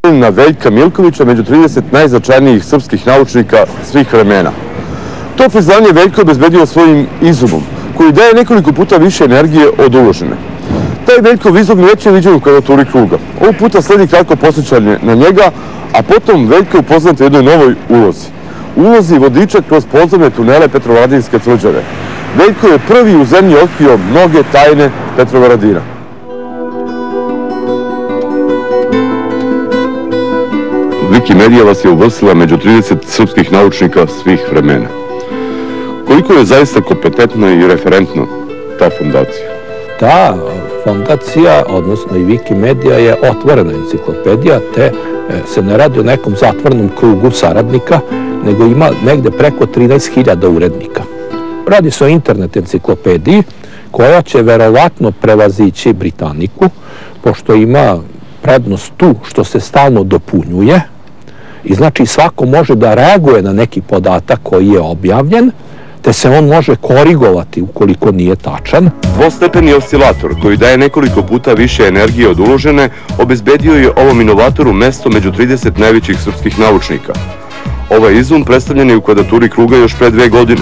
gospodina Veljka Milkovića među 30 najznačajnijih srpskih naučnika svih vremena. To priznanje Veljko je obezbedio svojim izumom, koji daje nekoliko puta više energije od uložene. Taj Veljkov izum već je viđen u kvadraturi kruga. Ovog puta sledi kratko posjećanje na njega, a potom Veljko je upoznat u jednoj novoj ulozi. Ulozi vodiča kroz podzemne tunele Petrovaradinske tvrđave. Veljko je prvi u zemlji otkrio mnoge tajne Petrovaradina. Wikimedija vas je uvrstila među 30 srpskih naučnika svih vremena. Koliko je zaista kompetentna i referentna ta fondacija? Ta fondacija, odnosno i Wikimedija, je otvorena enciklopedija, te se ne radi o nekom zatvornom krugu saradnika, nego ima negde preko 13.000 urednika. Radi se o internet enciklopediji koja će verovatno prevazići Britaniku, pošto ima prednost tu što se stalno dopunjuje i znači svako može da reaguje na neki podatak koji je objavljen, te se on može korigovati ukoliko nije tačan. Dvostepeni oscilator, koji daje nekoliko puta više energije od uložene, obezbedio je ovom inovatoru mesto među 30 najvećih srpskih naučnika. Ovaj izum predstavljen je u kvadraturi kruga još pre 2 godine.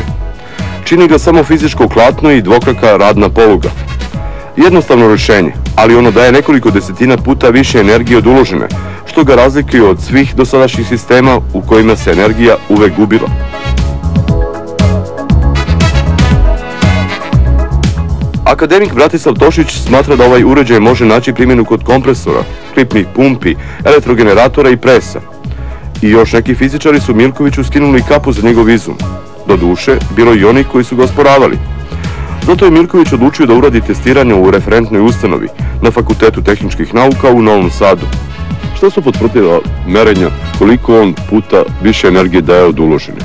Čini ga samo fizičko klatno i dvokraka radna poluga. Jednostavno rješenje, ali ono daje nekoliko desetina puta više energije od uložene, što ga razlikuje od svih dosadašnjih sistema u kojima se energija uvek gubila. Akademik Bratislav Tošić smatra da ovaj uređaj može naći primjenu kod kompresora, klipnih pumpi, elektrogeneratora i presa. I još neki fizičari su Milkoviću skinuli kapu za njegov izum. Doduše, bilo i onih koji su ga osporavali. Zato je Milković odlučio da uradi testiranje u referentnoj ustanovi na Fakultetu tehničkih nauka u Novom Sadu. Što su potvrdila merenja koliko on puta više energije daje od uložene?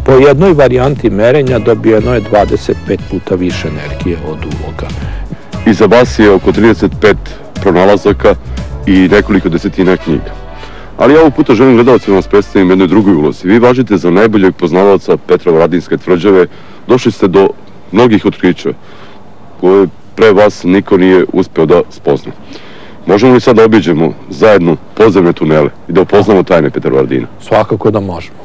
Po jednoj varijanti merenja dobijeno je 25 puta više energije od uloga. I za vas je oko 35 pronalazaka i nekoliko desetina knjiga. Ali ja ovog puta želim gledalcima vas predstavim jednoj drugoj ulozi. Vi važite za najboljeg poznavaoca Petrovaradinske tvrđave. Došli ste do mnogih otkrića koje pre vas niko nije uspeo da spozna. Možemo li sad da obiđemo zajedno podzemne tunele i da upoznamo tajne Petrovaradina? Svakako da možemo.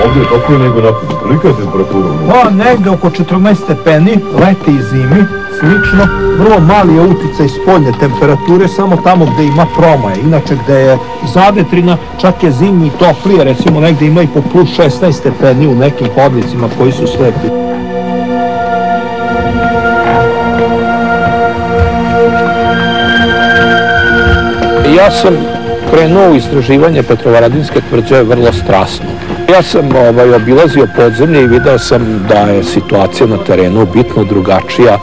Ovdje je tako i nego napad. Kolika je temperatura? Pa negde oko 14 stepeni, leti i zimi, slično. Vrlo mali je uticaj spoljne temperature, samo tamo gde ima promaje. Inače gde je zavetrina, čak je zimi i toplije, recimo negde ima i po plus 16 stepeni u nekim hodnicima koji su slepi. Ja sam krenuo u istraživanje Petrovaradinske tvrđave vrlo strasno. Ja sam obilazio podzemlje i video sam da je situacija na terenu bitno drugačija,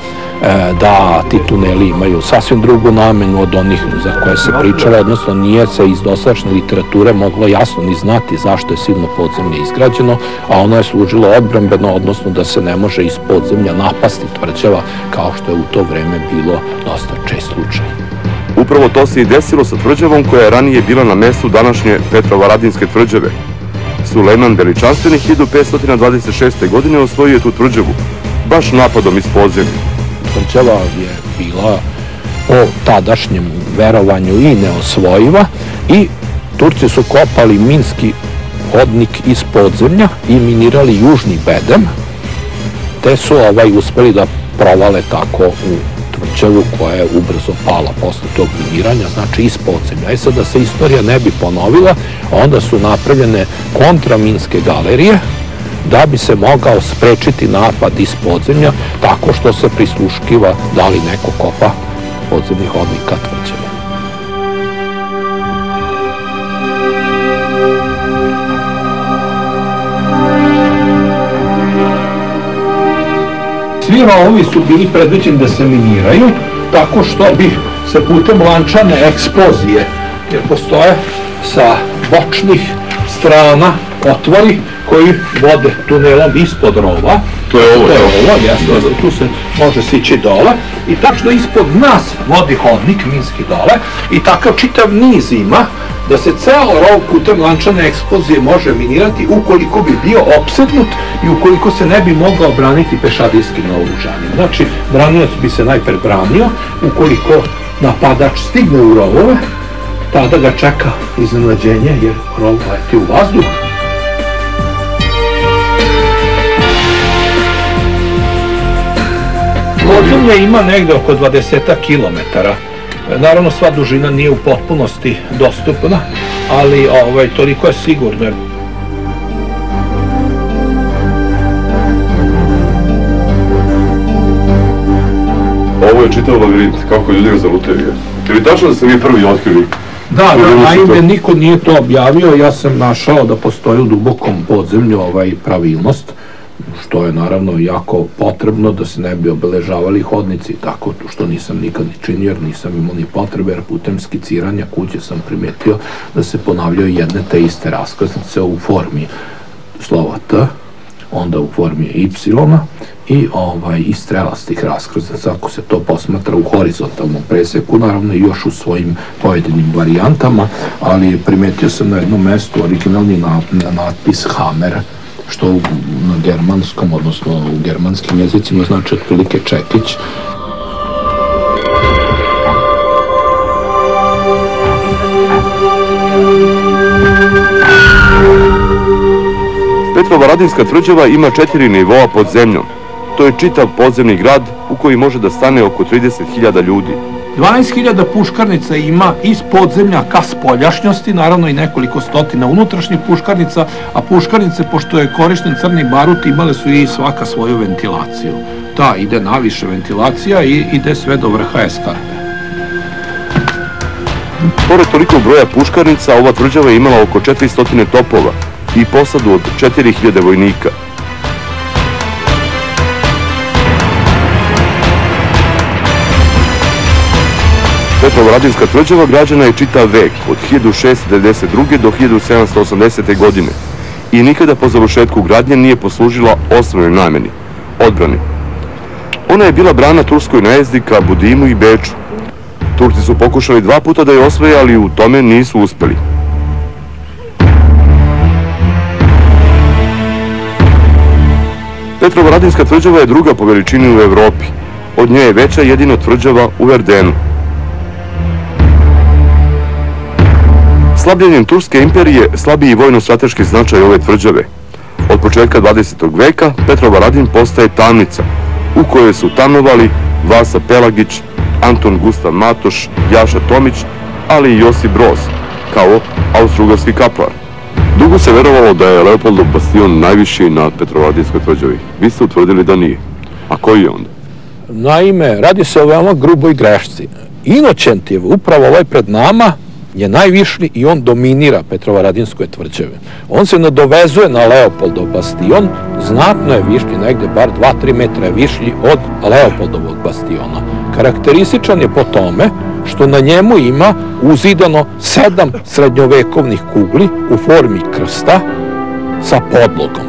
da ti tuneli imaju sasvim drugu namenu od onih za koje se pričalo, odnosno nije se iz dosadašnje literature moglo jasno ni znati zašto je silno podzemlje izgrađeno, a ono je služilo odbrambeno, odnosno da se ne može iz podzemlja napasti tvrđava, kao što je u to vreme bilo dosta čest slučaj. Upravo to se i desilo sa tvrđavom koja je ranije bila na mestu današnje Petrovaradinske tvrđave. Sulejman Veličanstveni 1526. godine osvojio je tu tvrđavu, baš napadom iz podzemlja. Tvrđava je bila po tadašnjem verovanju i neosvojiva i Turci su kopali minski hodnik iz podzemlja i minirali južni bedem, te su uspeli da provale tako u tvrđavu koja je ubrzo pala posle tog miniranja, znači iz podzemlja. Sad da se istorija ne bi ponovila, onda su napravljene kontraminske galerije da bi se mogao sprečiti napad iz podzemlja tako što se prisluškiva da li neko kopa podzemni hodnik ka tvrđavi. Svi rovovi su bili predviđeni da se miniraju, tako što bi se putem lančane eksplozije, jer postoje sa bočnih strana otvori koji vode tunelom ispod rova, To je ovo, jeste, tu se može sići dole i tačno ispod nas vodi hodnik minski dole i takav čitav niz ima da se ceo rov putem lančane eksplozije može minirati ukoliko bi bio opsednut i ukoliko se ne bi mogao braniti pešadijskim naoružanjem. Znači, branilac bi se najpre branio, ukoliko napadač stigne u rovove, tada ga čeka iznenađenje jer rov leti u vazduh. Podzemlje ima negde oko 20 kilometara. Naravno, sva dužina nije u potpunosti dostupna, ali toliko je sigurno. Ovo je čitav labirint, kako ljudi ga zalutaju. Je li tačno da ste vi prvi otkrili? Da, naime, niko nije to objavio, ja sam našao da postoji u dubokom podzemlju pravilnost, što je naravno jako potrebno da se ne bi obeležavali hodnici i tako, što nisam nikad ni činio jer nisam imao ni potrebe, jer putem skiciranja kuće sam primetio da se ponavljaju jedne te iste raskrsnice u formi slova T, onda u formi Y i strelastih raskrsnica ako se to posmatra u horizontalnom preseku, naravno i još u svojim pojedinim varijantama, ali primetio sam na jednom mestu originalni natpis Hammer, što na germanskom, odnosno u germanskim jezicima znači otprilike čekić. Petrovaradinska tvrđava ima 4 nivoa pod zemljom. To je čitav podzemni grad u koji može da stane oko 30.000 ljudi. 12.000 puškarnica ima iz podzemlja ka spoljašnjosti, naravno i nekoliko stotina unutrašnjih puškarnica, a puškarnice, pošto je korišten crni barut, imale su i svaka svoju ventilaciju. Ta ide naviše ventilacija i ide sve do vrha eskarpe. Pored toliko broja puškarnica, ova tvrđava je imala oko 400 topova i posadu od 4.000 vojnika. Petrovaradinska tvrđava građana je čitav vek, od 1692. do 1780. godine i nikada po završetku gradnje nije poslužila osnovnoj nameni, odbrani. Ona je bila brana turskoj najezdi ka Budimu i Beču. Turci su pokušali 2 puta da je osvoje, ali u tome nisu uspeli. Petrovaradinska tvrđava je druga po veličini u Evropi. Od nje je veća jedino tvrđava u Verdenu. Slabljenjem Turske imperije slabiji i vojno-strateški značaj ove tvrđave. Od početka 20. veka Petrovaradin postaje tamnica, u kojoj su tamovali Vasa Pelagić, Anton Gustav Matoš, Jaša Tomić, ali i Josip Broz, kao austrougarski kaplar. Dugo se verovalo da je Leopoldov bastion najviši na Petrovaradinskoj tvrđavi. Vi ste utvrdili da nije. A koji je onda? Naime, radi se o veoma gruboj grešci. Inoćentiv, upravo ovaj pred nama, je najvišlji i on dominira Petrovaradinskoj tvrđavi. On se nadovezuje na Leopoldov bastion, znatno je višlji, negde bar 2-3 metra je višlji od Leopoldovog bastiona. Karakterističan je po tome što na njemu ima uzidano 7 srednjovekovnih kugli u formi krsta sa podlogom.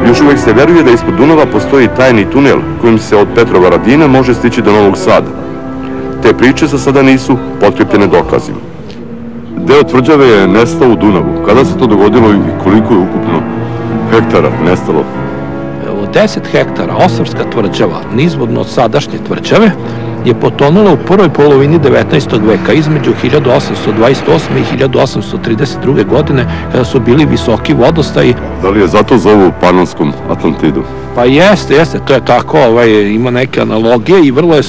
Još uvek se veruje da ispod Dunava postoji tajni tunel kojim se od Petrovaradina može stići do Novog Sada. Te priče za sada nisu potkrepljene dokazima. Deo tvrđave je nestao u Dunavu. Kada se to dogodilo i koliko je ukupno hektara nestalo? 10 hektara Osavska tvrđava, nizvodno od sadašnje tvrđave, je potonula u prvoj polovini 19. veka, između 1828. i 1832. godine, kada su bili visoki vodostaji. Da li je zato zovu Panonskom Atlantidu? Pa jeste, to je tako, ima neke analogije i vrlo je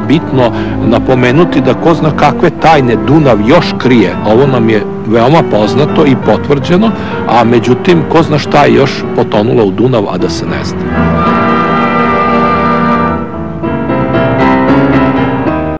bitno napomenuti da ko zna kakve tajne Dunav još krije. Ovo nam je veoma poznato i potvrđeno, a međutim, ko zna šta je još potonulo u Dunav, a da se ne zna.